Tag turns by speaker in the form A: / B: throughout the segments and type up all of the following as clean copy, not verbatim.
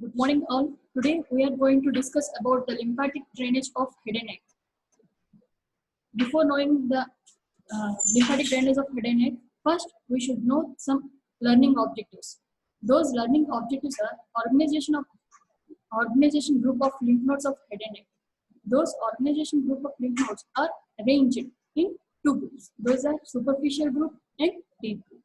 A: Good morning all. Today we are going to discuss about the lymphatic drainage of head and neck. Before knowing the lymphatic drainage of head and neck, first we should know some learning objectives. Those learning objectives are organization group of lymph nodes of head and neck. Those organization group of lymph nodes are arranged in two groups. Those are superficial group and deep group.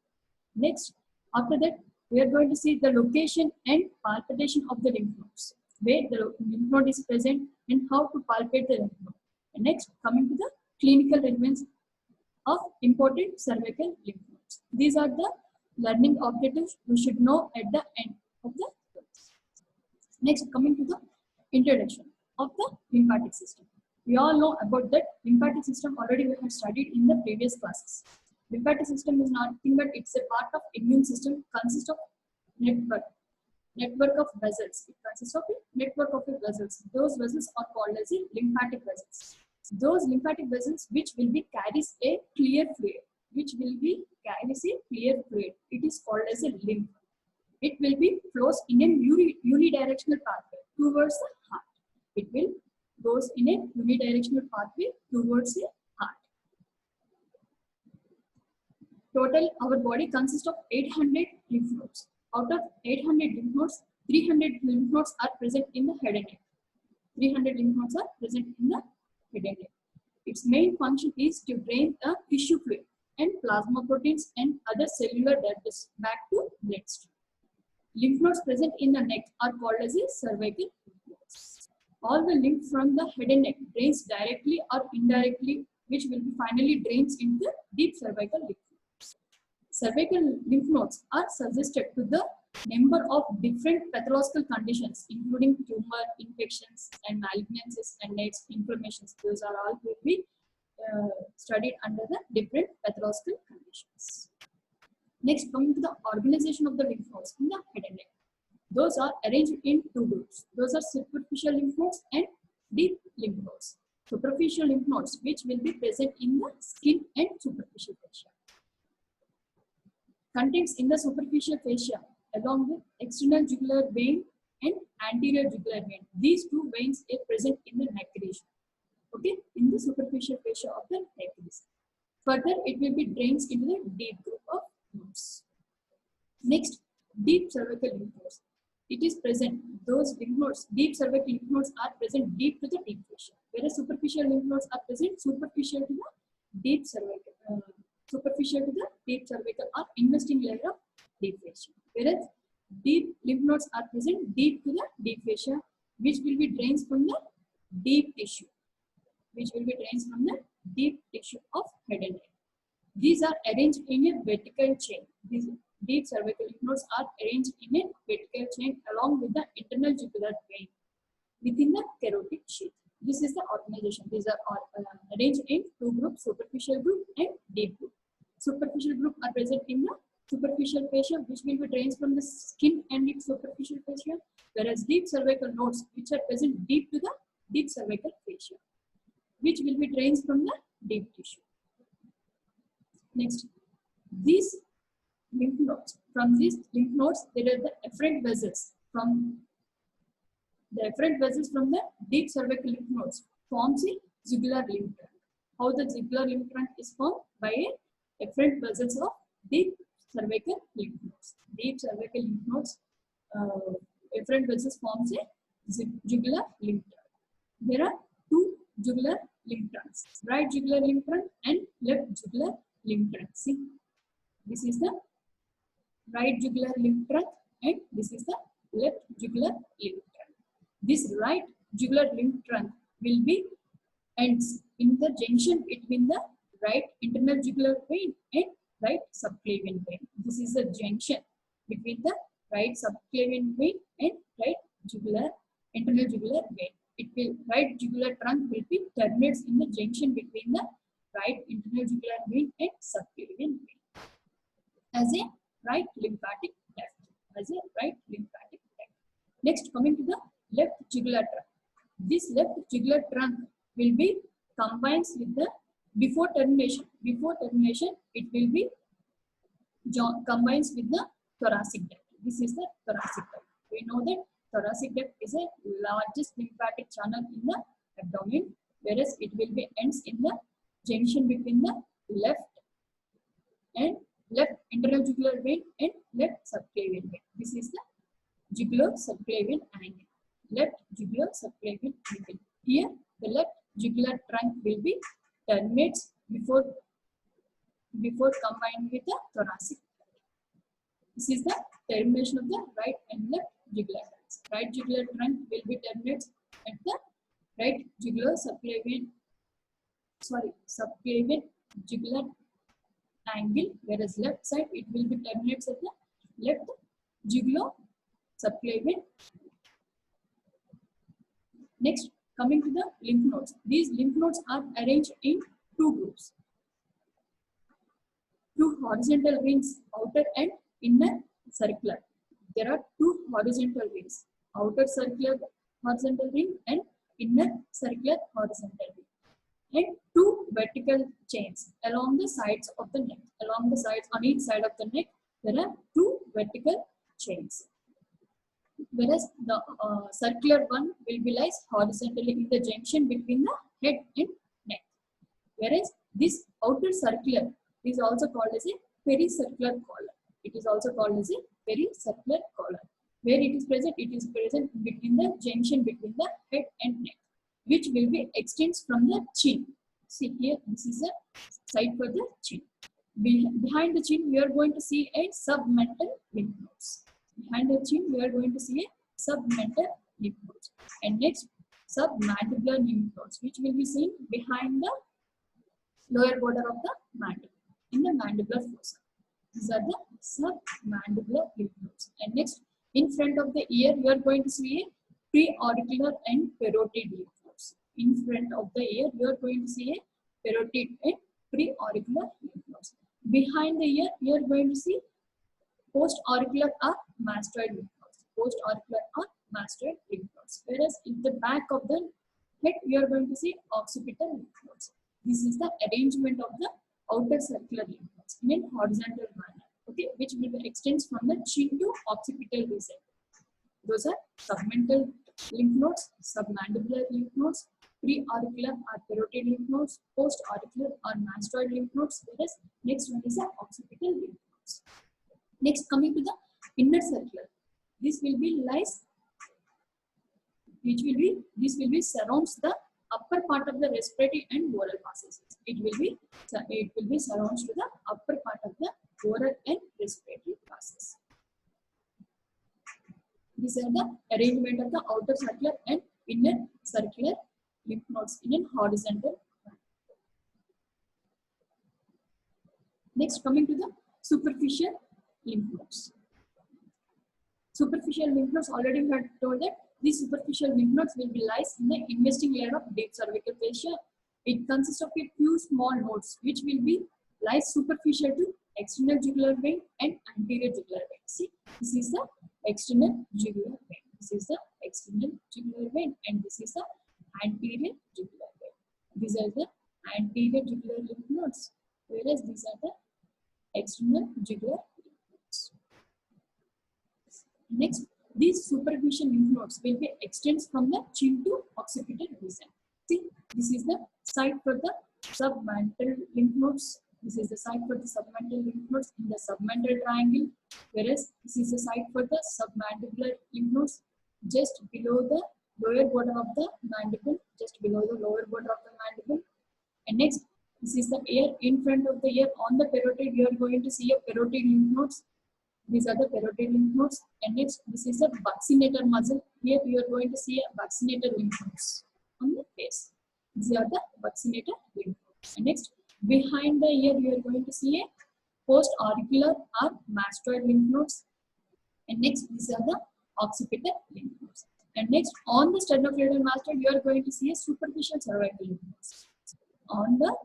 A: Next, after that, we are going to see the location and palpation of the lymph nodes, where the lymph node is present and how to palpate the lymph node. And next, coming to the clinical relevance of important cervical lymph nodes. These are the learning objectives we should know at the end of the course. Next, coming to the introduction of the lymphatic system. We all know about that lymphatic system already we have studied in the previous classes. Lymphatic system is nothing but it's a part of immune system, consists of network of vessels. It consists of a network of vessels. Those vessels are called as lymphatic vessels. Those lymphatic vessels which will be carries a clear fluid, It is called as a lymph. It will be flows in a unidirectional pathway towards the heart. It will goes in a unidirectional pathway towards the heart. Total, our body consists of 800 lymph nodes. Out of 800 lymph nodes, 300 lymph nodes are present in the head and neck. 300 lymph nodes are present in the head and neck. Its main function is to drain the tissue fluid and plasma proteins and other cellular debris back to bloodstream. Lymph nodes present in the neck are called as cervical lymph nodes. All the lymph from the head and neck drains directly or indirectly, which will be finally drains into deep cervical lymph nodes. Cervical lymph nodes are suggested to the number of different pathological conditions, including tumor, infections, and malignancies, and next inflammations. Those are all will be studied under the different pathological conditions. Next, coming to the organization of the lymph nodes in the head and neck. Those are arranged in two groups. Those are superficial lymph nodes and deep lymph nodes. Superficial lymph nodes, which will be present in the skin and superficial fascia. Contents in the superficial fascia along with external jugular vein and anterior jugular vein. These two veins are present in the neck region. Okay, in the superficial fascia of the neck region. Further, it will be drains into the deep group of nodes. Next, deep cervical lymph nodes. It is present, those lymph nodes, deep cervical lymph nodes are present deep to the deep fascia, whereas superficial lymph nodes are present superficial to the deep cervical, or investing layer of deep fascia. Whereas deep lymph nodes are present deep to the deep fascia, which will be drains from the deep tissue, of head and neck. These are arranged in a vertical chain. These deep cervical lymph nodes are arranged in a vertical chain along with the internal jugular vein within the carotid sheath. This is the organization. These are arranged in two groups, superficial group and deep group. Superficial group are present in the superficial fascia, which will be drains from the skin and its superficial fascia, whereas deep cervical nodes, which are present deep to the deep cervical fascia, which will be drains from the deep tissue. Next, these lymph nodes. From these lymph nodes, there are the efferent vessels. From the efferent vessels from the deep cervical lymph nodes forms a jugular lymph trunk. How the jugular lymph trunk is formed? By a efferent vessels of deep cervical lymph nodes. Deep cervical lymph nodes, efferent vessels forms a jugular lymph trunk. There are two jugular lymph trunks, right jugular lymph trunk and left jugular lymph trunk. See, this is the right jugular lymph trunk and this is the left jugular lymph trunk. This right jugular lymph trunk will be ends in the junction between the right internal jugular vein and right subclavian vein. This is the junction between the right subclavian vein and right internal jugular vein. Right jugular trunk will be terminates in the junction between the right internal jugular vein and subclavian vein as a right lymphatic duct. Next, coming to the left jugular trunk. This left jugular trunk will be combines with the before termination, it will be combines with the thoracic duct. This is the thoracic duct. We know that thoracic duct is a largest lymphatic channel in the abdomen, whereas it will be ends in the junction between the left internal jugular vein and left subclavian vein. This is the jugular subclavian angle. Left jugular subclavian angle. Here, the left jugular trunk will be terminates before combined with the thoracic. This is the termination of the right and left jugular trunks. Right jugular trunk will be terminates at the right jugular subclavian jugular angle, whereas left side it will be terminates at the left jugular subclavian. Next, coming to the lymph nodes. These lymph nodes are arranged in two groups. Two horizontal rings, outer and inner circular. There are two horizontal rings, outer circular horizontal ring and inner circular horizontal ring. And two vertical chains along the sides of the neck. Along the sides, on each side of the neck, there are two vertical chains. Whereas the circular one will be lies horizontally in the junction between the head and neck. Whereas this outer circular is also called as a pericircular collar. It is also called as a pericircular collar. Where it is present between the junction between the head and neck, which will be extends from the chin. See here, this is a side for the chin. Behind the chin, we are going to see a submental lymph nodes. Behind the chin, we are going to see a submental lymph nodes. And next, submandibular lymph nodes, which will be seen behind the lower border of the mandible, in the mandibular fossa. These are the submandibular lymph nodes. And next, in front of the ear, you are going to see a preauricular and parotid lymph nodes. In front of the ear, you are going to see a parotid and preauricular lymph nodes. Behind the ear, you are going to see postauricular or mastoid lymph nodes. Postauricular or mastoid lymph nodes. Whereas in the back of the head, you are going to see occipital lymph nodes. This is the arrangement of the outer circular lymph nodes in a horizontal manner, okay, which will extends from the chin to occipital region. Those are submental lymph nodes, submandibular lymph nodes, preauricular or parotid lymph nodes, postauricular or mastoid lymph nodes, whereas next one is the occipital lymph nodes. Next, coming to the inner circular, this will be surrounds the upper part of the respiratory and oral passages. It will be surrounds to the upper part of the oral and respiratory passages. These are the arrangement of the outer circular and inner circular lymph nodes in a horizontal manner. Next, coming to the superficial lymph nodes. Superficial lymph nodes, already we had told that these superficial lymph nodes will be lies in the investing layer of deep cervical fascia. It consists of a few small nodes which will be lies superficial to external jugular vein and anterior jugular vein. See, this is the external jugular vein. This is the external jugular vein and this is the anterior jugular vein. These are the anterior jugular lymph nodes, whereas these are the external jugular lymph nodes. Next, these superficial lymph nodes will be extends from the chin to occipital region. See, this is the site for the submental lymph nodes. This is the site for the submental lymph nodes in the submental triangle, whereas this is the site for the submandibular lymph nodes just below the lower border of the mandible, just below the lower border of the mandible. And next, this is the ear. In front of the ear on the parotid, you are going to see a parotid lymph nodes. These are the parotid lymph nodes. And next, this is the buccinator muscle. Here you are going to see a buccinator lymph nodes on the face. These are the buccinator lymph nodes. And next, behind the ear, you are going to see a postauricular or mastoid lymph nodes. And next, these are the occipital lymph nodes. And next, on the sternocleidomastoid mastoid, you are going to see a superficial cervical lymph nodes. On the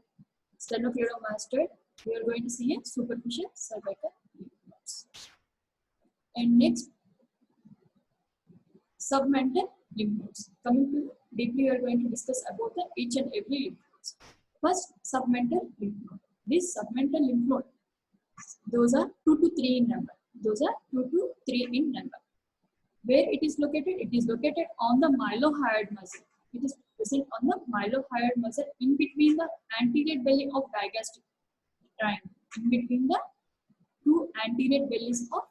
A: sternocleidomastoid, you are going to see a superficial cervical lymph nodes. And next, submental lymph nodes. Coming to deeply, we are going to discuss about each and every lymph nodes. First, submental lymph node. This submental lymph node, those are 2 to 3 in number. Those are 2 to 3 in number. Where it is located? It is located on the mylohyoid muscle. It is present on the mylohyoid muscle in between the anterior belly of digastric triangle. In between the two anterior bellies of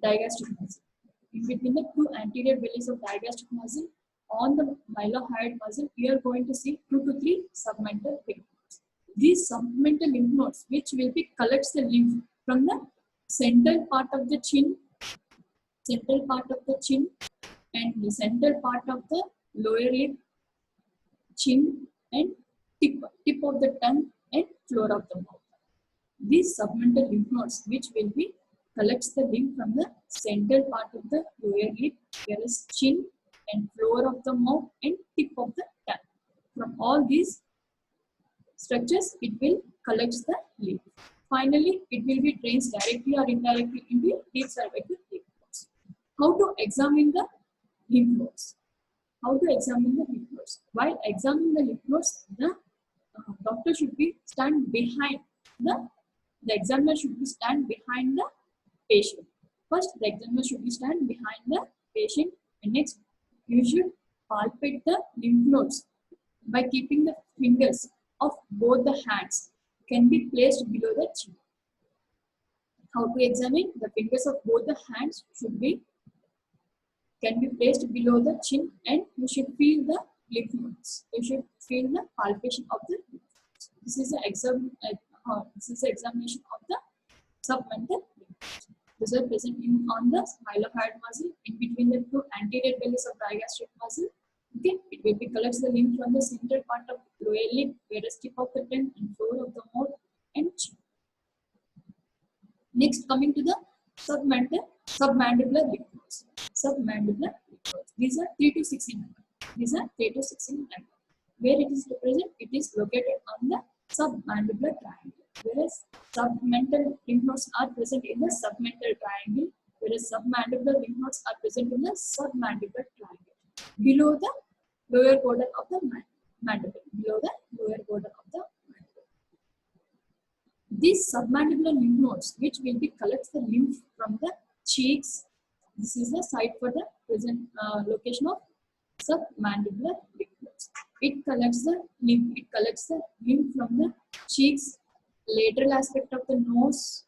A: digastric muscle. In between the two anterior bellies of digastric muscle, on the mylohyoid muscle, you are going to see 2 to 3 submental lymph nodes. These submental lymph nodes, which will be collects the lymph from the central part of the chin, and the central part of the lower lip, chin, and tip of the tongue and floor of the mouth. These submental lymph nodes, which will be collects the lymph from the central part of the lower lip, whereas chin and floor of the mouth and tip of the tongue. From all these structures, it will collect the lymph. Finally, it will be drains directly or indirectly into deep cervical lymph nodes. How to examine the lymph nodes? How to examine the lymph nodes? While examining the lymph nodes, the doctor should be stand behind the examiner should be stand behind the patient. First, the examiner should be stand behind the patient, and next, you should palpate the lymph nodes by keeping the fingers of both the hands can be placed below the chin. How to examine? The fingers of both the hands can be placed below the chin, and you should feel the lymph nodes. You should feel the palpation of the lymph nodes. This is the examination of the submental lymph nodes. These are present on the mylohyoid muscle in between the two anterior bellies of digastric muscle. Okay, it will be collects the lymph from the central part of lower lip, whereas tip of the tongue and floor of the mouth and chin. Next, coming to the submandibular lymph nodes. Submandibular lymph nodes. These are 3 to 6 in number. These are 3 to 6 in number. Where it is present? It is located on the submandibular triangle. Whereas submental lymph nodes are present in the submental triangle, whereas submandibular lymph nodes are present in the submandibular triangle, below the lower border of the mandible. Below the lower border of the mandible. These submandibular lymph nodes, which will be collects the lymph from the cheeks. This is the site for the present location of submandibular lymph nodes. It collects the lymph. It collects the lymph from the cheeks, lateral aspect of the nose,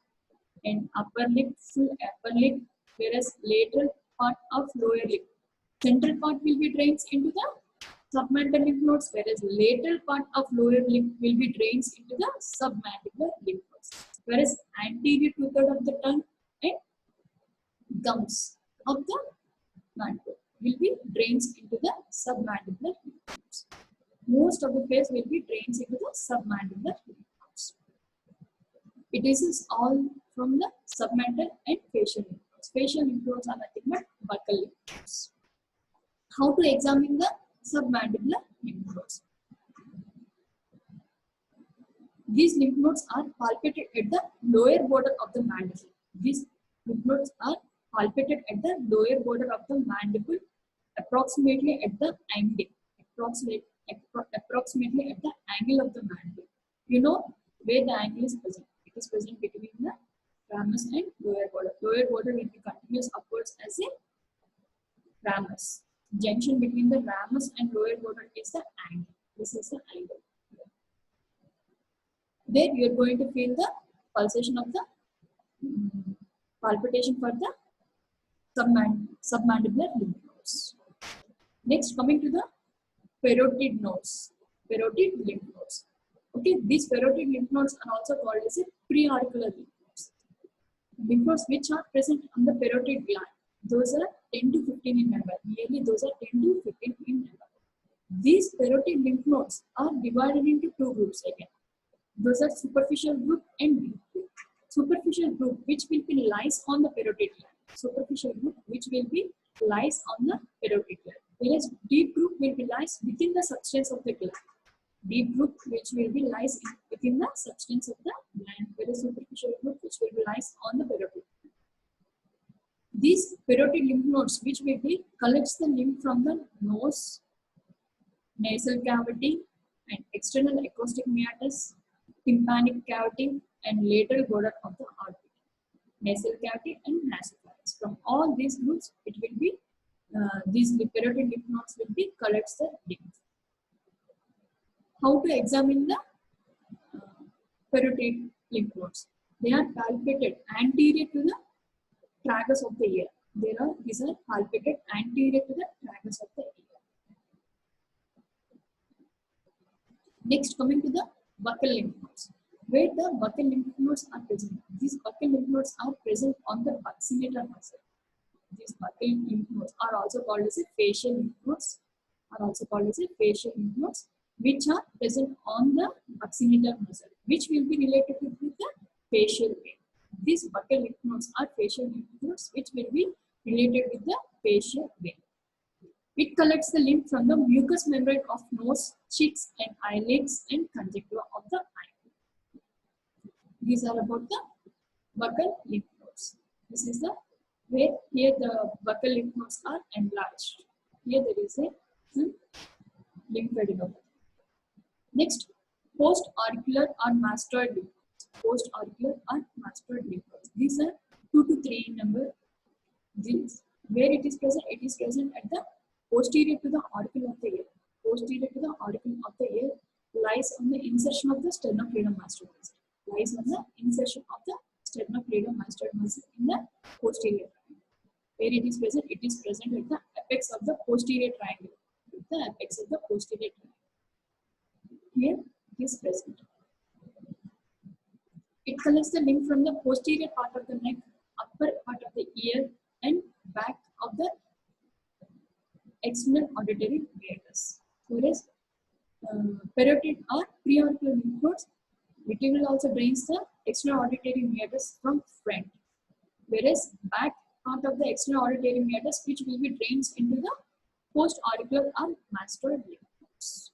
A: and upper lip, full upper lip, whereas lateral part of lower lip. Central part will be drains into the submandibular lymph nodes, whereas lateral part of lower lip will be drains into the submandibular lymph nodes. Whereas anterior two-thirds of the tongue and gums of the mandible will be drains into the submandibular lymph nodes. Most of the face will be drains into the submandibular lymph nodes. It is all from the submental and facial lymph nodes. Facial lymph nodes are nothing but buccal lymph nodes. How to examine the submandibular lymph nodes? These lymph nodes are palpated at the lower border of the mandible. These lymph nodes are palpated at the lower border of the mandible, approximately at the angle. Approximately at the angle of the mandible. You know where the angle is present. It is present between the ramus and lower border. Lower border will be continuous upwards as a ramus. Junction between the ramus and lower border is the angle. This is the angle. There you are going to feel the pulsation of the palpitation for the submandibular lymph nodes. Next, coming to the parotid nodes. Parotid lymph nodes. Okay, these parotid lymph nodes are also called as a preauricular lymph nodes. Lymph nodes which are present on the parotid gland. Those are 10 to 15 in number. Nearly those are 10 to 15 in number. These parotid lymph nodes are divided into two groups again. Those are superficial group and deep group. Superficial group which will be lies on the parotid gland. Superficial group which will be lies on the parotid gland. Whereas deep group will be lies within the substance of the gland. Deep group which will be lies within the substance of the gland. Whereas superficial group which will be lies on the parotid gland. These parotid lymph nodes which will be collects the lymph from the nose, nasal cavity, and external acoustic meatus, tympanic cavity, and lateral border of the aorta, nasal cavity and nasopharynx. From all these groups, it will be these parotid lymph nodes will be collects the lymph. How to examine the parotid lymph nodes? They are palpated anterior to the tragus of the ear. These are palpated anterior to the tragus of the ear. Next, coming to the buccal lymph nodes, where the buccal lymph nodes are present. These buccal lymph nodes are present on the buccinator muscle. These buccal lymph nodes are also called as a facial lymph nodes. Which are present on the buccinator muscle, which will be related with the facial vein. These buccal lymph nodes are facial lymph nodes, which will be related with the facial vein. It collects the lymph from the mucous membrane of nose, cheeks, and eyelids and conjunctiva of the eye. These are about the buccal lymph nodes. This is the where here the buccal lymph nodes are enlarged. Here there is a lymphadenopathy. Next, post-auricular or mastoid lymph nodes. Post-auricular or mastoid lymph nodes. These are 2 to 3 in number. These, where it is present at the posterior to the auricle of the ear. Posterior to the auricle of the ear lies on the insertion of the sternocleidomastoid muscle. Lies on the insertion of the sternocleidomastoid muscle in the posterior triangle. Where it is present at the apex of the posterior triangle. The apex of the posterior triangle. Here it is present. It collects the lymph from the posterior part of the neck, upper part of the ear, and back of the external auditory meatus. Whereas parotid or preauricular lymph nodes, it will also drains the external auditory meatus from front. Whereas back part of the external auditory meatus, which will be drains into the post-auricular or mastoid lymph nodes.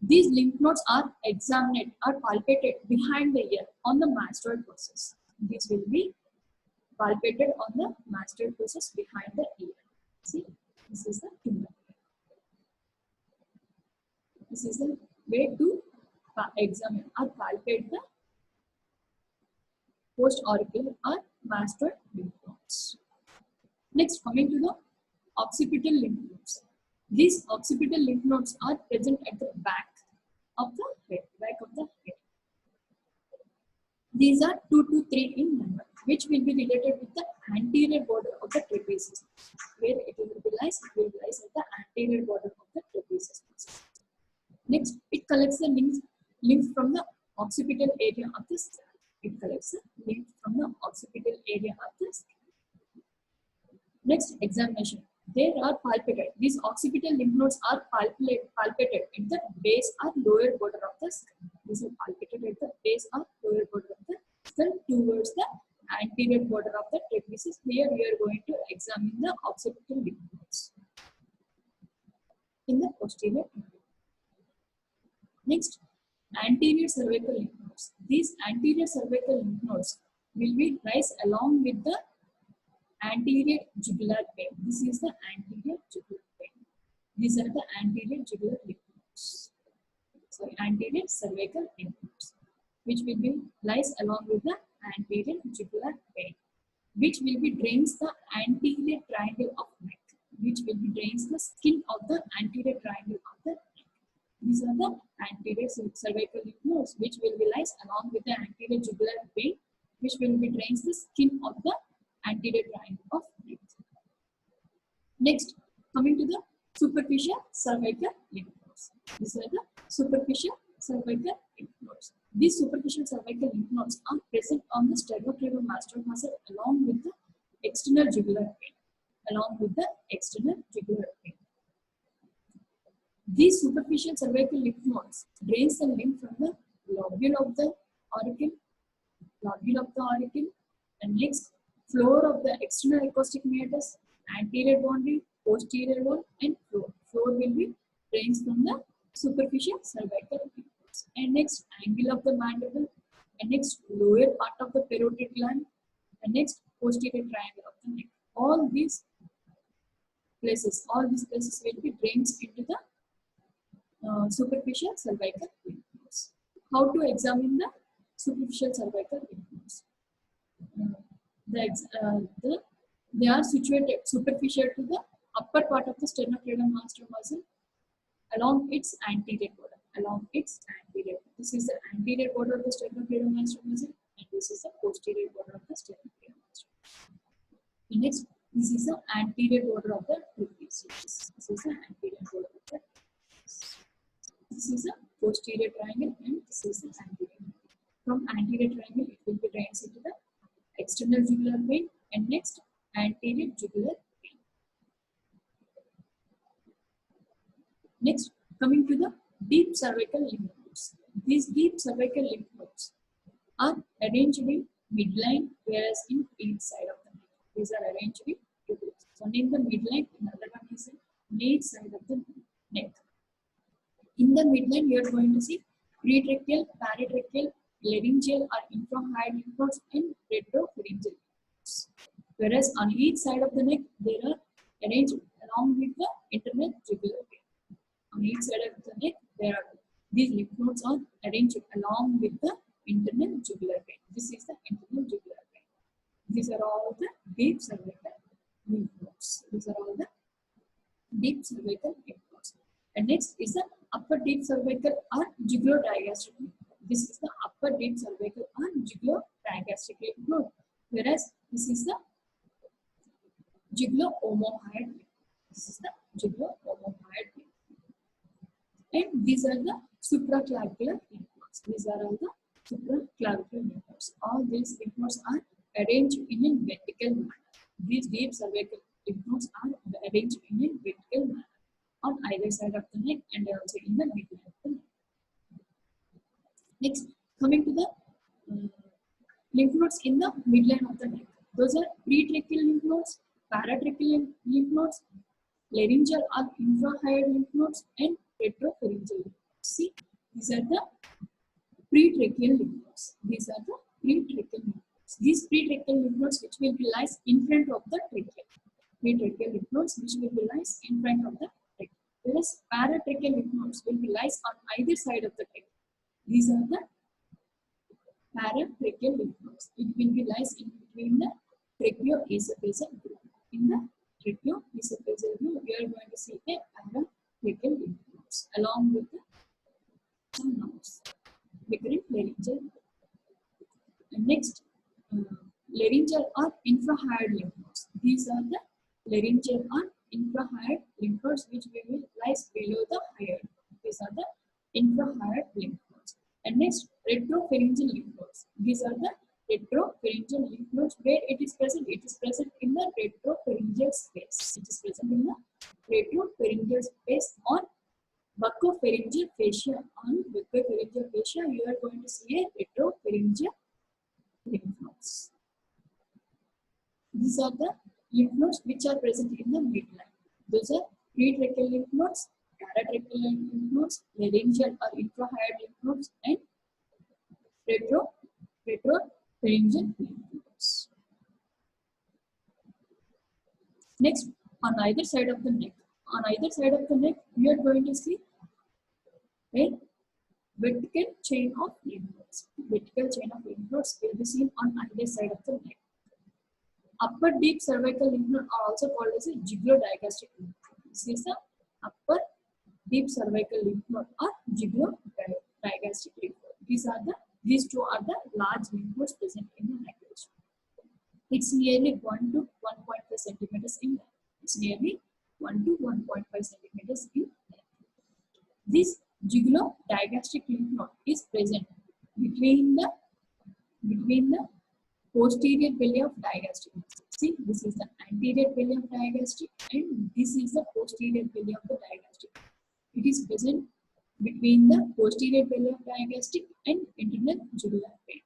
A: These lymph nodes are examined or palpated behind the ear on the mastoid process. These will be palpated on the mastoid process behind the ear. See, this is the tumor. This is the way to examine or palpate the post-auricular or mastoid lymph nodes. Next, coming to the occipital lymph nodes. These occipital lymph nodes are present at the back of the head. These are 2 to 3 in number, which will be related with the anterior border of the trapezius. Where it will lies at the anterior border of the trapezius. Next, it collects the lymph from the occipital area of the skull. It collects the lymph from the occipital area of the skull. Next, examination. They are palpated. These occipital lymph nodes are palpated at the base or lower border of the skull. These are palpated at the base or lower border of the skull towards the anterior border of the trapezius. Here we are going to examine the occipital lymph nodes in the posterior. Next, anterior cervical lymph nodes. These anterior cervical lymph nodes will be rise along with the anterior jugular vein. This is the anterior jugular vein. These are the anterior jugular lymph nodes. So anterior cervical lymph nodes, which will be lies along with the anterior jugular vein, which will be drains the anterior triangle of neck, which will be drains the skin of the anterior triangle of the neck. These are the anterior cervical lymph nodes, which will be lies along with the anterior jugular vein, which will be drains the skin of the anterior triangle of neck. Next, coming to the superficial cervical lymph nodes. These are the superficial cervical lymph nodes. These superficial cervical lymph nodes are present on the sternocleidomastoid muscle along with the external jugular vein. These superficial cervical lymph nodes drains the lymph from the lobule of the auricle, and next floor of the external acoustic meatus, anterior boundary, posterior wall, and floor. Floor will be drains from the superficial cervical lymph nodes. And next, angle of the mandible, and next lower part of the parotid gland, and next posterior triangle of the neck. All these places will be drains into the superficial cervical lymph nodes. How to examine the superficial cervical lymph nodes? The They are situated superficial to the upper part of the sternocleidomastoid muscle along its anterior border. Along its anterior. This is the anterior border of the sternocleidomastoid muscle, and this is the posterior border of the sternocleidomastoid. Next, this is the anterior border of the trapezius. This is the anterior border of the trapezius. This is a posterior triangle, and this is the anterior. From anterior triangle, it will be drains into the external jugular vein, and next anterior jugular vein. Next, coming to the deep cervical lymph nodes. These deep cervical lymph nodes are arranged in midline, whereas in each side of the neck. These are arranged in two groups. One in the midline, another one is in each side of the neck. In the midline, you are going to see pretracheal, paratracheal, laryngeal or infrahyoid lymph nodes and retropharyngeal lymph nodes. Whereas on each side of the neck, they are arranged along with the internal jugular vein. On each side of the neck, these lymph nodes are arranged along with the internal jugular vein. This is the internal jugular vein. These are all the deep cervical lymph nodes. These are all the deep cervical lymph nodes. And next is the upper deep cervical or jugulo-digastric lymph node. This is the upper deep cervical or jugulo-digastric lymph node. Whereas this is the jugulo-omohyoid lymph node. This is the jugulo-omohyoid lymph node. And these are the supraclavicular lymph nodes. These are all the supraclavicular lymph nodes. All these lymph nodes are arranged in a vertical manner. These deep cervical lymph nodes are arranged in a vertical manner on either side of the neck and also in the midline of the neck. Next, coming to the lymph nodes in the midline of the neck. Those are pretracheal lymph nodes, paratracheal lymph nodes, laryngeal or infrahyoid lymph nodes, and retropharyngeal lymph nodes. See, these are the pretracheal lymph nodes. These are the pretracheal lymph nodes. These pretracheal lymph nodes which will be lies in front of the trachea. Pretracheal lymph nodes which will be lies in front of the trachea. Whereas paratracheal lymph nodes will be lies on either side of the trachea. These are the paratracheal lymph nodes. It will be lies in between the tracheo-esophageal group. In the tracheo-esophageal group, we are going to see a paratracheal lymph nodes along with the some nodes. Recurrent laryngeal. And next, laryngeal or infrahyoid lymph nodes. These are the laryngeal or infrahyoid lymph nodes which will lies below the hyoid. These are the infrahyoid lymph nodes. And next, retropharyngeal lymph nodes. These are the retropharyngeal lymph nodes. Where it is present? It is present in the retropharyngeal space. It is present in the retropharyngeal space on buccopharyngeal fascia. On buccopharyngeal fascia, you are going to see a retropharyngeal lymph nodes. These are the lymph nodes which are present in the midline. Those are pretracheal lymph nodes, paratracheal lymph nodes, laryngeal or infrahyoid lymph nodes, and retropharyngeal lymph nodes. Next, on either side of the neck. On either side of the neck, we are going to see a vertical chain of lymph nodes. Vertical chain of lymph nodes will be seen on either side of the neck. Upper deep cervical lymph node are also called as a jugulo-digastric lymph node. This is the upper deep cervical lymph node or jugulo-digastric lymph node. These two are the large lymph nodes present in the neck region. It's nearly 1 to 1.5 centimeters in length. It's nearly 1 to 1.5 centimeters in length. This jugulo-digastric lymph node is present between the posterior belly of digastric. See, this is the anterior belly of digastric and this is the posterior belly of the digastric. It is present between the posterior belly of digastric and internal jugular vein.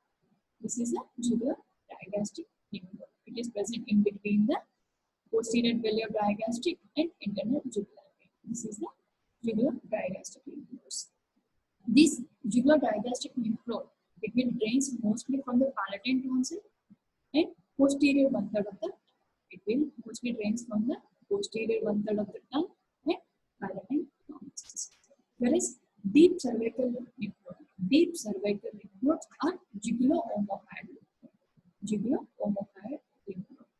A: This is a jugulo-digastric lymph node. It is present in between the posterior belly of digastric and internal jugular vein. This is the jugulo-digastric lymph nodes. This jugulo-digastric lymph node, it will drains mostly from the palatine tonsil and posterior one-third of the tongue. It will mostly drains from the posterior one-third of the tongue and palatine tonsils. Whereas deep cervical lymph nodes are jugulo-omohyoid lymph node. Jugulo-omohyoid lymph node.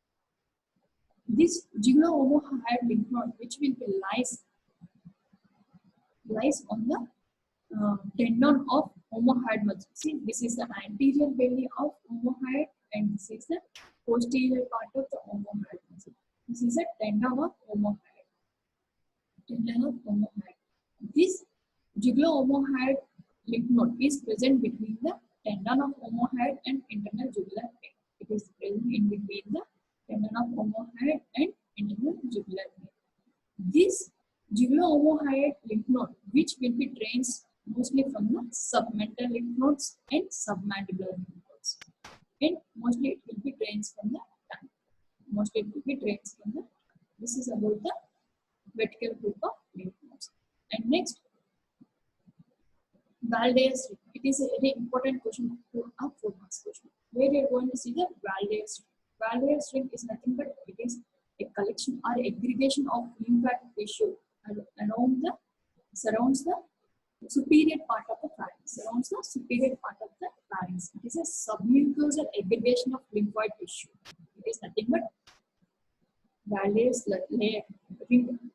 A: This jugulo-omohyoid lymph node, which will be lies on the tendon of omohyoid muscle. See, this is the anterior belly of omohyoid, and this is the posterior part of the omohyoid muscle. This is a tendon of omohyoid. This jugulo-omohyoid lymph node is present between the tendon of omohyoid and internal jugular vein. It is present in between the tendon of omohyoid and internal jugular vein. This jugulo-omohyoid lymph node, which will be drains mostly from the submental lymph nodes and submandibular lymph nodes, and mostly it will be drains from the tongue. Mostly it will be drains from the. This is about the vertical group of lymph nodes. And next, Valdes ring. It is a very important question to a 4 marks question, where you are going to see the Valdes ring. Valdes ring is nothing but it is a collection or aggregation of lymphatic tissue around the surrounds the superior part of the pharynx. Surrounds the superior part of the pharynx. It is a submucosal aggregation of lymphoid tissue. It is nothing but Valdes ring.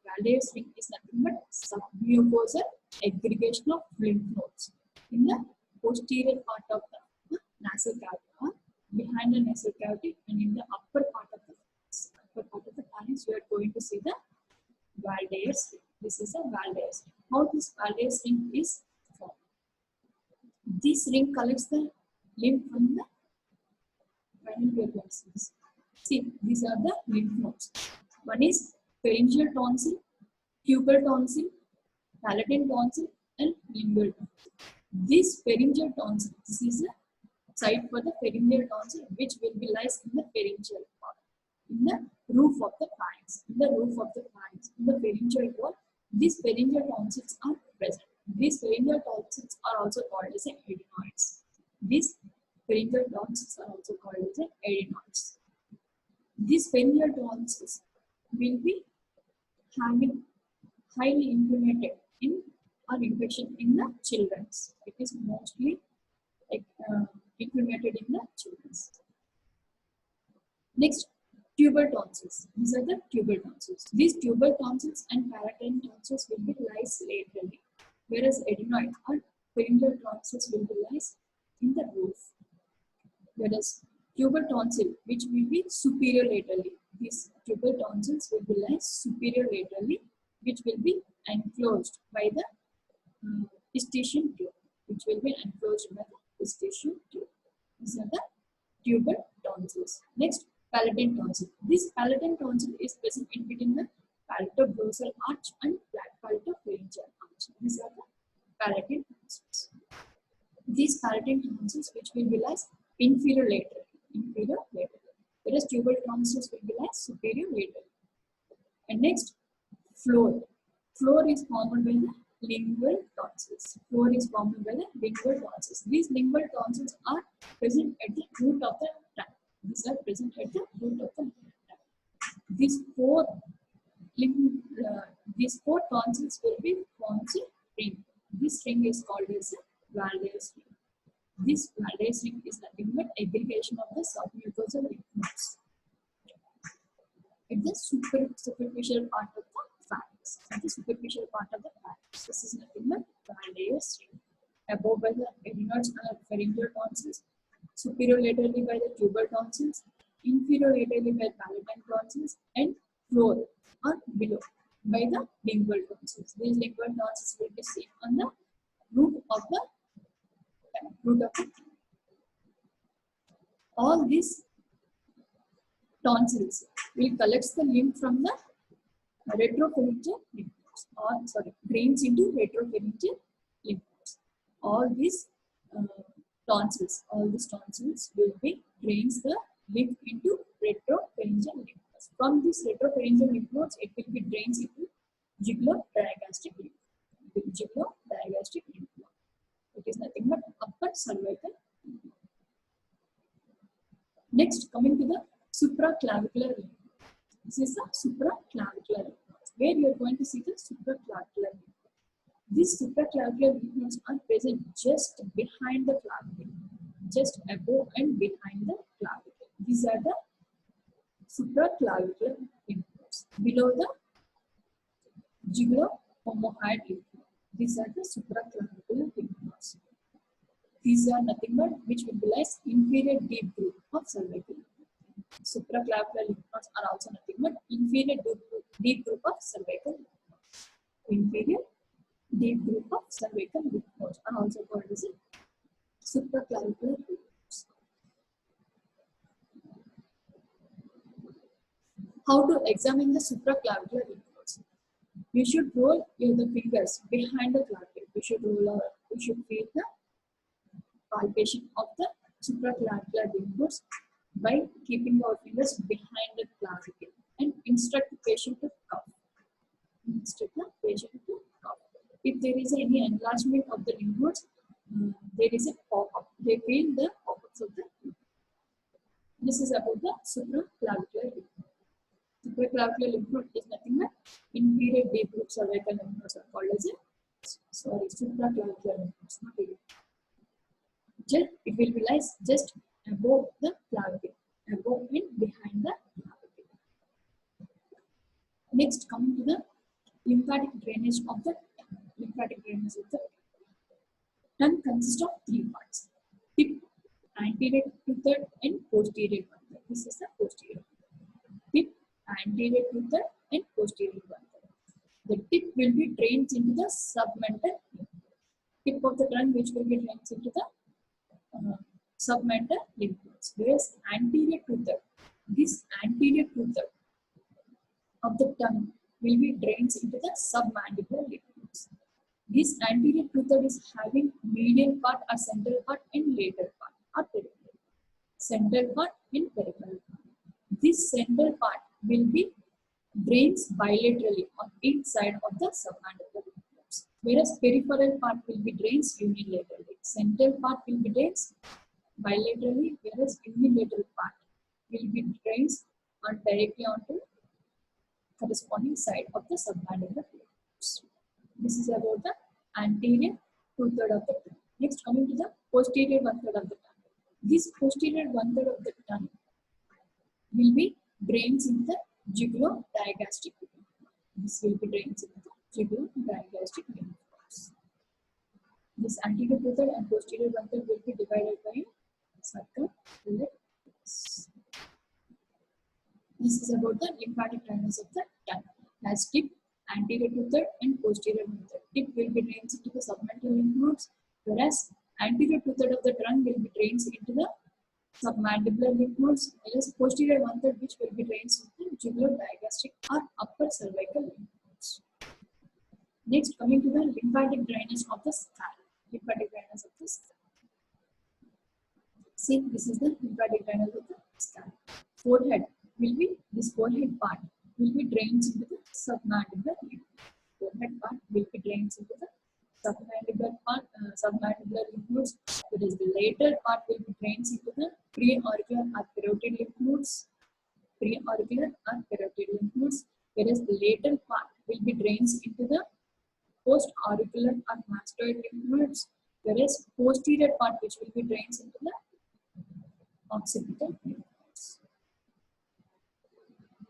A: Valdes ring is nothing but submucosal aggregation of lymph nodes in the posterior part of the nasal cavity, or behind the nasal cavity, and in the upper part of the pharynx. We are going to see the Valdes ring. This is a Valdes ring. How this Valdes ring is formed? This ring collects the lymph from the pharyngeal. See, these are the lymph nodes. One is pharyngeal tonsil, tubal tonsil, palatine tonsil, and lingual tonsil. This pharyngeal tonsil, this is a site for the pharyngeal tonsil, which will be lies in the pharyngeal part, in the roof of the pharynx, in the pharyngeal wall. These pharyngeal tonsils are present. These pharyngeal tonsils are also called as adenoids. These pharyngeal tonsils are also called as adenoids. These pharyngeal tonsils will be having highly inflamed in or infection in the children. It is mostly inflamed in the children. Next, tubal tonsils. These are the tubal tonsils. These tubal tonsils and palatine tonsils will be lies laterally, whereas adenoid or pharyngeal tonsils will be lies in the roof. Whereas tubal tonsil, which will be superior laterally. These tubal tonsils will be lies superior laterally, which will be enclosed by the eustachian tube. Which will be enclosed by the eustachian tube. These are the tubal tonsils. Next, palatine tonsil. This palatine tonsil is present in between the palatobrochal arch and palatopharyngeal arch. These are the palatine tonsils. These palatine tonsils, which will be lies inferior laterally, whereas tubal tonsils will be lies superior laterally. And next, floor. Floor is formed by the lingual tonsils. These lingual tonsils are present at the root of the tongue. These are present at the root of the tongue. These four tonsils will be forms a ring. This ring is called as a Valdes ring. This Valdes ring is nothing but aggregation of the submucosal lymph nodes at the superficial part of the pharynx. This is nothing but Valdes ring. Above by the adenoids and pharyngeal tonsils, superior laterally by the tubal tonsils, inferior laterally by palatine tonsils, and floor or below by the lingual tonsils. These lingual tonsils will be seen on the root of the all these tonsils will collect the lymph from the retropharyngeal lymph nodes, drains into retropharyngeal lymph nodes. All these tonsils will be drains the lymph into retropharyngeal lymph nodes. From this retropharyngeal lymph nodes, it will be drains into jugulo-digastric lymph node. It is nothing but upper cervical lymph node. Next, coming to the supraclavicular lymph node. This is the supraclavicular lymph nodes, where you are going to see the supraclavicular lymph node. These supraclavicular lymph nodes are present just behind the clavicle, just above and behind the clavicle. These are the supraclavicular lymph nodes below the jugulo-femohyoid lymph node. These are the supraclavicular lymph nodes. These are nothing but which will be like inferior deep group of cervical. Supraclavicular lymph nodes are also nothing but inferior deep group of cervical lymph nodes. Inferior deep group of cervical lymph nodes are also called as supraclavicular lymph nodes. How to examine the supraclavicular lymph nodes? You should roll the fingers behind the clavicle. You should feel the palpation of the supraclavicular lymph nodes by keeping our fingers behind the clavicle and instruct the patient to cough. Instruct the patient to cough. If there is any enlargement of the lymph nodes, there is a pop-up. They feel the pop-ups of the lymph node. This is about the supraclavicular lymph node. Supraclavicular lymph node is nothing but inferior deep group cervical lymph nodes are called as supraclavicular lymph nodes. Not even. It will be like just above the clavicle, above and behind the clavicle. Next, coming to the lymphatic drainage of the tongue consists of three parts: tip, anterior two-third, and posterior one-third. This is the posterior. Tip, anterior two-third, and posterior one-third. The tip will be drained into the submental tip of the tongue, which will be drained into the submental lymph nodes. Whereas anterior two-third, this anterior two-third of the tongue will be drained into the submandibular lymph nodes. This anterior two-third is having medial part or central part and lateral part or peripheral. Central part and peripheral part. This central part will be drains bilaterally on each side of the submandibular lymph nodes. Whereas peripheral part will be drains unilaterally. Central part will be drains bilaterally, whereas unilateral part will be drains on directly onto corresponding side of the submandibular lymph nodes. This is about the anterior two-third of the tongue. Next, coming to the posterior one-third of the tongue. This posterior one-third of the tongue will be drains in the jugulo-digastric lymph node. This will be drains in the jugulo-digastric lymph nodes. This anterior two-third and posterior one-third will be divided by a circle. This is about the lymphatic drainage of the tongue. As tip, anterior two-third, and posterior one-third. Tip will be drains into the submental lymph nodes, whereas anterior two-third of the tongue will be drains into the submandibular lymph nodes, whereas posterior one-third which will be drains into the jugulo-digastric or upper cervical lymph nodes. Next, coming to the lymphatic drainage of the skull. Lymphatic drainage of the skull. See, this is the lymphatic drainage of the skull. Forehead will be, this forehead part will be drained into the submandibular lymph node. Forehead part will be drained into the submandibular lymph nodes, whereas the lateral part will be drained into the preauricular or parotid lymph nodes. Preauricular or parotid lymph nodes, whereas the lateral part will be drained into the postauricular or mastoid lymph nodes, whereas posterior part which will be drained into the occipital lymph nodes.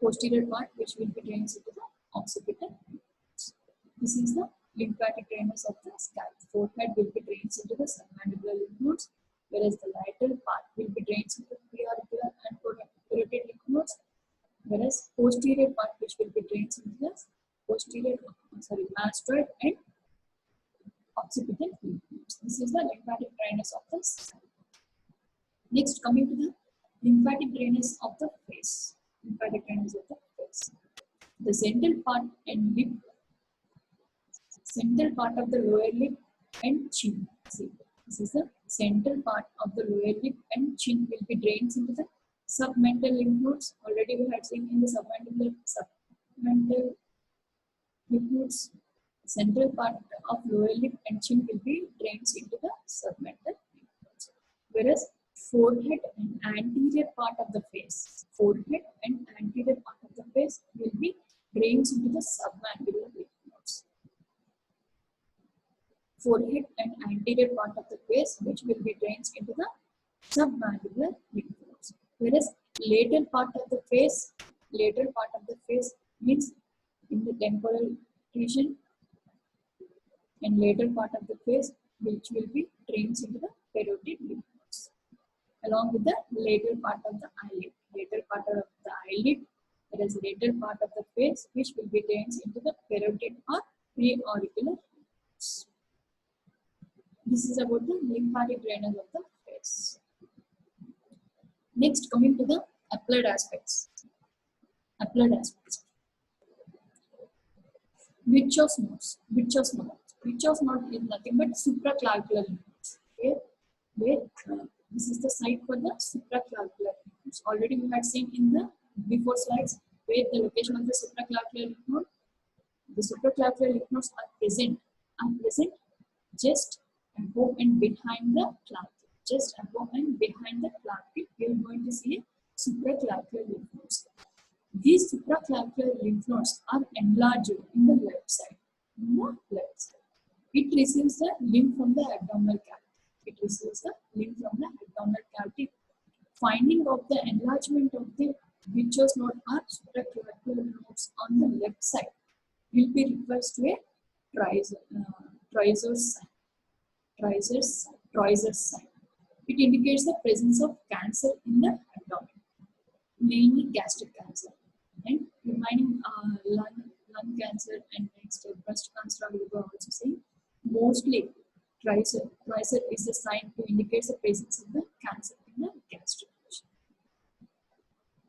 A: Posterior part which will be drained into the occipital lymph nodes. This is the lymphatic drainage of the skull. Forehead will be drained into the submandibular lymph nodes, whereas the lateral part will be drained into preauricular and parotid lymph nodes, whereas posterior part which will be drained into the mastoid and occipital lymph nodes. This is the lymphatic drainage of the skull. Next, coming to the lymphatic drainage of the face. Lymphatic drainage of the face. The central part and lip, central part of the lower lip and chin. See, this is the central part of the lower lip and chin will be drained into the submental lymph nodes. Already we had seen in the submental lymph nodes. Central part of lower lip and chin will be drained into the submental lymph nodes. Whereas forehead and anterior part of the face, forehead and anterior part of the face will be drained into the submandibular lymph nodes. Forehead and anterior part of the face which will be drained into the submandibular lymph nodes. Whereas later part of the face, means in the temporal region, and later part of the face which will be drains into the parotid lymph nodes, along with the later part of the eyelid. Later part of the eyelid, there is later part of the face which will be drains into the parotid or preauricular nodes. This is about the lymphatic drainage of the face. Next, coming to the applied aspects. Witch's nodes. Witch's node is nothing but supraclavicular lymph nodes. Okay? This is the site for the supraclavicular lymph nodes. Already we had seen in the before slides where the location of the supraclavicular lymph node. The supraclavicular lymph nodes are present just above and behind the clavicle. Just above and behind the clavicle, we are going to see supraclavicular lymph nodes. These supraclavicular lymph nodes are enlarged in the left side. It receives the lymph from the abdominal cavity. Finding of the enlargement of the Witch's node or supraclavicular nodes on the left side will be referred to a Treacher's sign. It indicates the presence of cancer in the abdomen, mainly gastric cancer, and remaining lung cancer and next breast cancer will be also seen. Mostly, Treacher is the sign to indicate the presence of the cancer in the gastric region.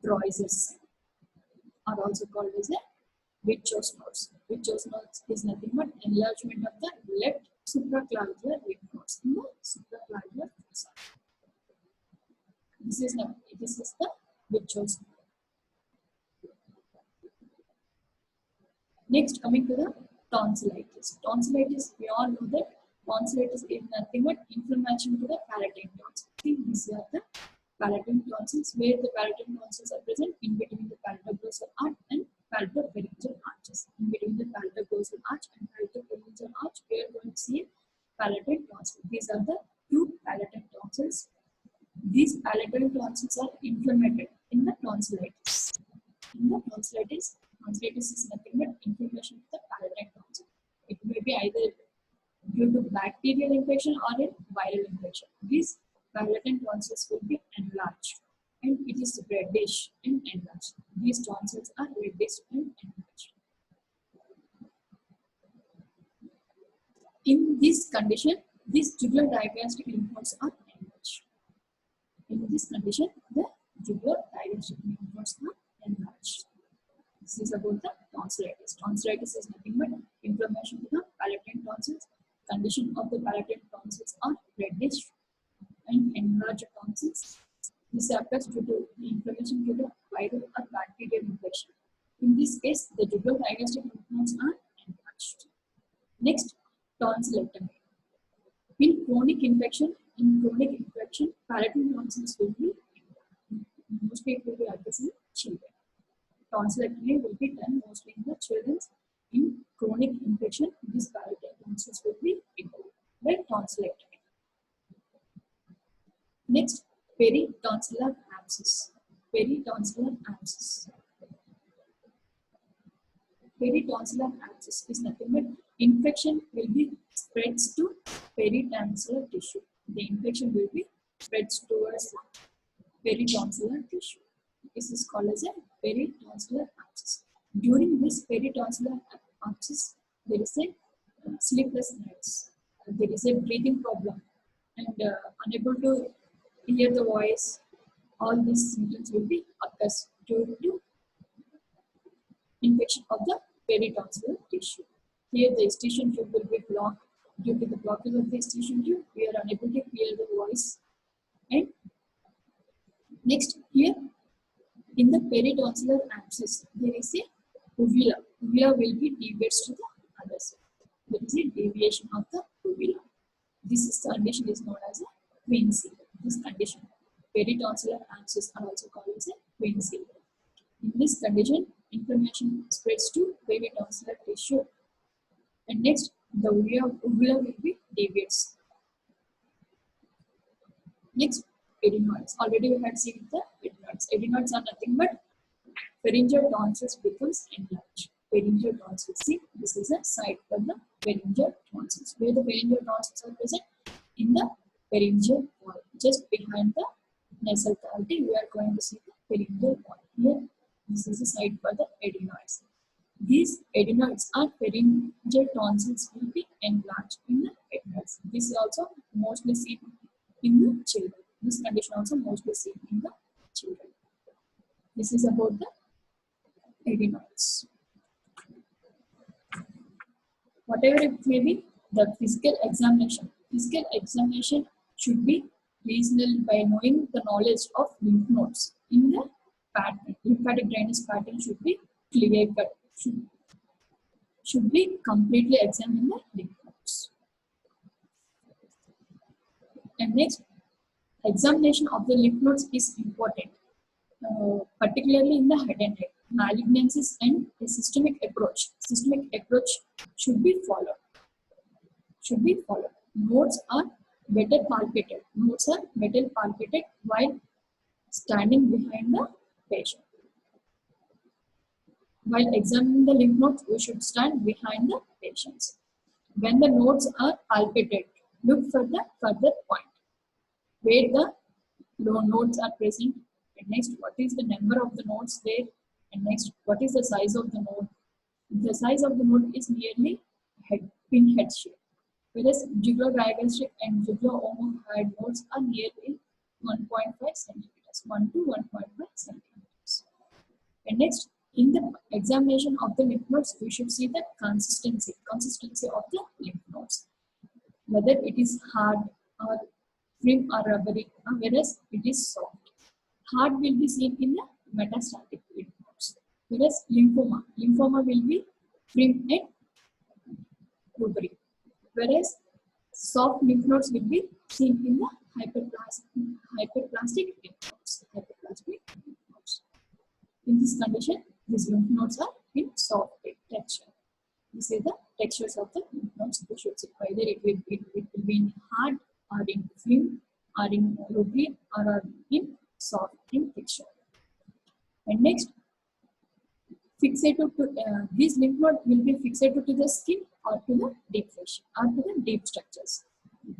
A: Treacher's sign are also called as a Witch's nodes. Witch's nodes is nothing but enlargement of the left supraclavicular lymph nodes in the supraclavicular fossa. This is the Witch's node. Next, coming to the tonsillitis. Tonsillitis, we all know that tonsillitis is nothing but inflammation to the palatine tonsils. These are the palatine tonsils, where the palatine tonsils are present in between the palatoglossal arch and palatopharyngeal arches. In between the palatoglossal arch and palatopharyngeal arch, we are going to see palatine tonsils. These are the two palatine tonsils. These palatine tonsils are inflamed in the tonsillitis. Tonsillitis is nothing but inflammation of the palatine tonsil. It may be either due to bacterial infection or a viral infection. These palatine tonsils will be enlarged, and it is reddish and enlarged. These tonsils are reddish and enlarged. In this condition, these jugular digastric lymph nodes are enlarged. In this condition, the jugular digastric lymph nodes are enlarged. This is about the tonsillitis. Tonsillitis is nothing but inflammation of the palatine tonsils. Condition of the palatine tonsils are reddish and enlarged tonsils. This occurs due to the inflammation due to viral or bacterial infection. In this case, the jugular digastric lymph nodes are enlarged. Next, tonsillectomy. In chronic infection, palatine tonsils will be mostly it will be occurs in children. Tonsillectomy will be done mostly in the children. In chronic infection, these palatine tonsils will be removed by tonsillectomy. Next, peritonsillar abscess. Peritonsillar abscess is nothing but infection will be spreads to peritonsillar tissue. The infection will be spreads towards peritonsillar tissue. This is called as a peritonsillar abscess. During this peritonsillar abscess, there is a sleepless nights. There is a breathing problem and unable to hear the voice. All these symptoms will be occurs due to infection of the peritonsillar tissue. Here the eustachian tube will be blocked. Due to the blockage of the eustachian tube, we are unable to hear the voice. And next, here in the peritonsillar abscess, there is a uvula. Uvula will be deviates to the other side. There is a deviation of the uvula. This condition is known as a quinsy. This condition, peritonsillar abscess, are also called as a quinsy. In this condition, inflammation spreads to peritonsillar tissue. And next, the uvula will be deviates. Next, adenoids. Already we had seen the adenoids. Adenoids are nothing but pharyngeal tonsils becomes enlarged. Pharyngeal tonsils. See, this is a site for the pharyngeal tonsils. Where the pharyngeal tonsils are present? In the pharyngeal wall. Just behind the nasal cavity, we are going to see the pharyngeal wall. Here, this is a site for the adenoids. These adenoids are pharyngeal tonsils will be enlarged in the adenoids. This is also mostly seen in the children. This condition also mostly seen in the children. This is about the adenoids. Whatever it may be, the physical examination should be reasonable by knowing the knowledge of lymph nodes in the pattern. Lymphatic drainage pattern should be clear cut. Should be completely examined the lymph nodes. And next, examination of the lymph nodes is important, particularly in the head and neck. Malignancies and a systemic approach should be followed. Nodes are better palpated while standing behind the patient. While examining the lymph nodes, we should stand behind the patients. When the nodes are palpated, look for the further point where the nodes are present. And next, what is the number of the nodes there? And next, what is the size of the node? The size of the node is nearly pinhead shape, whereas jugular-digastric and jugular-omohyoid nodes are nearly 1.5 centimeters, 1 to 1.5 centimeters. And next, in the examination of the lymph nodes, we should see the consistency of the lymph nodes, whether it is hard or firm or rubbery, whereas it is soft. Hard will be seen in the metastatic lymph nodes, whereas lymphoma will be firm and rubbery, whereas soft lymph nodes will be seen in the hyperplastic lymph nodes. In this condition, these lymph nodes are in soft texture. This is the textures of the lymph nodes. We should see whether it will be in hard or in firm or in rubbery or in soft in texture. And next, fixated to these lymph nodes will be fixated to the skin or to the deep fascia or to the deep structures.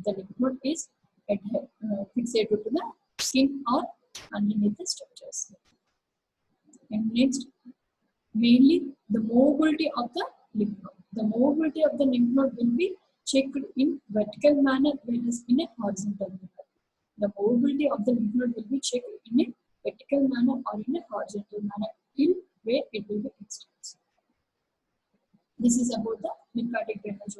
A: The lymph node is fixated to the skin or underneath the structures. And next, mainly the mobility of the lymph node. The mobility of the lymph node will be checked in vertical manner whereas in a horizontal manner. The mobility of the lymph node will be checked in a vertical manner or in a horizontal manner till where it will be extended. This is about the lymphatic drainage